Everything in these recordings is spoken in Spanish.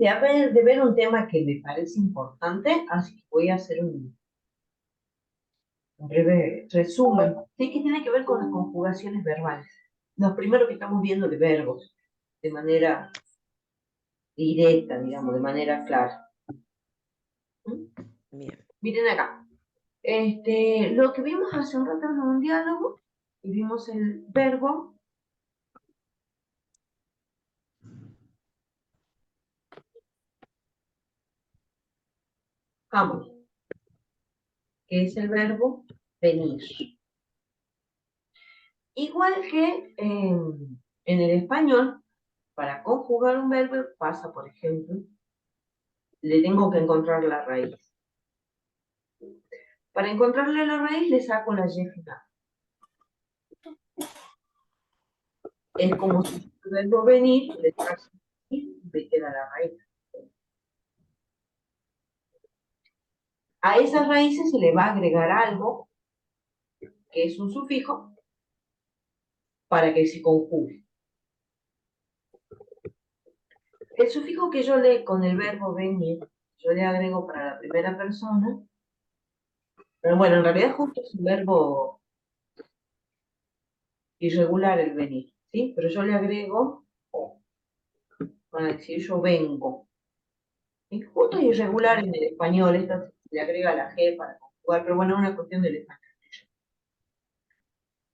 de ver un tema que me parece importante, así que voy a hacer un breve resumen. Sí, que tiene que ver con las conjugaciones verbales. Lo primero que estamos viendo de verbos, de manera directa, digamos, de manera clara. ¿Mm? Bien. Miren acá. Lo que vimos hace un rato en un diálogo, y vimos el verbo vamos, que es el verbo venir. Igual que en el español, para conjugar un verbo pasa, por ejemplo, le tengo que encontrar la raíz. Para encontrarle la raíz le saco la y final. Es como si el verbo venir le saco y me queda la raíz. A esas raíces se le va a agregar algo, que es un sufijo, para que se conjugue. El sufijo que yo le con el verbo venir, yo le agrego para la primera persona, pero bueno, en realidad justo es un verbo irregular el venir, ¿sí? Pero yo le agrego o, para decir yo vengo. ¿Sí? Justo es irregular en el español, esto se le agrega la G para conjugar, pero bueno, es una cuestión del español.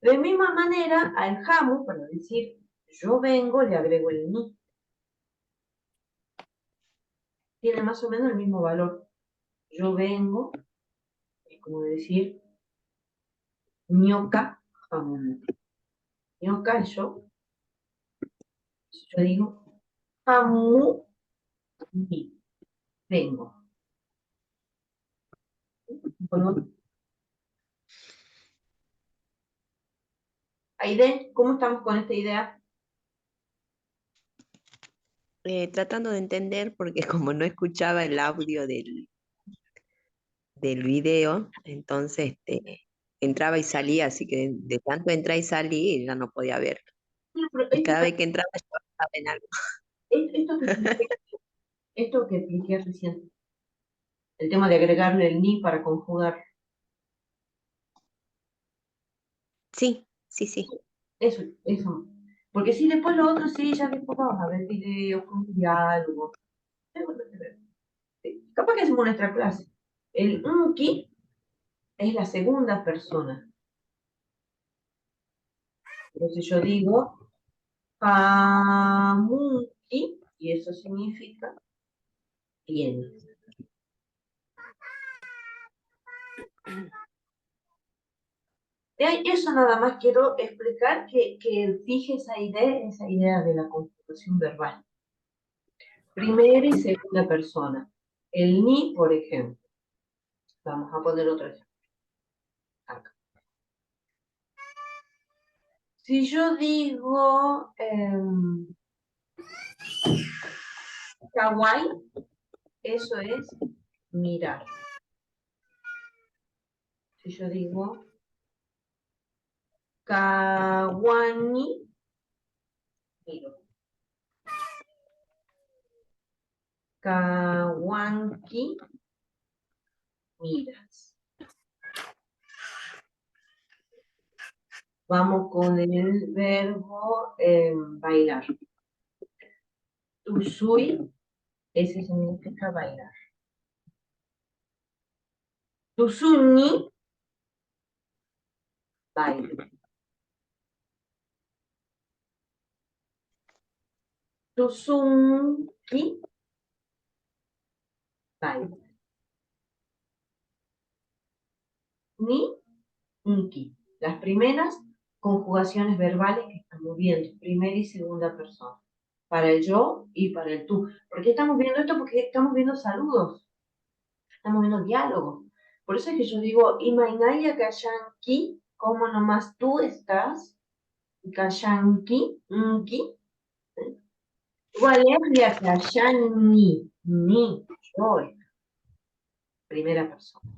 De misma manera, al jamo, para decir yo vengo, le agrego el ni. Tiene más o menos el mismo valor. Yo vengo, es como decir ñoca jamón. Ñoca es yo. Yo digo jamu ni. Vengo. Bueno, Aide, ¿cómo estamos con esta idea? Tratando de entender, porque como no escuchaba el audio del video, entonces entraba y salía, así que de tanto entrar y salir ya no podía ver. Y cada vez que entraba yo estaba en algo. Esto que expliqué recién, el tema de agregarle el ni para conjugar, Sí, sí, sí. eso. Porque si después lo otro, sí, ya después vamos a ver videos con diálogo. Capaz que hacemos nuestra clase. El unki es la segunda persona. Entonces yo digo Pamuki, y eso significa tiene. Eso nada más quiero explicar que fije esa idea de la conjugación verbal. Primera y segunda persona. El ni, por ejemplo. Vamos a poner otro ejemplo. Acá. Si yo digo kawaii, eso es mirar. Si yo digo kawani, miro. Kawanki, miras. Vamos con el verbo bailar. Tusui, ese significa bailar. Tusuni, baile. Tusunki, baile. Ni, unki. Las primeras conjugaciones verbales que estamos viendo, primera y segunda persona. Para el yo y para el tú. ¿Por qué estamos viendo esto? Porque estamos viendo saludos. Estamos viendo diálogos. Por eso es que yo digo, Imainaya Kashanki, ¿cómo nomás tú estás? Kashanki, nki. Valeria Kashani, ni, yo, primera persona.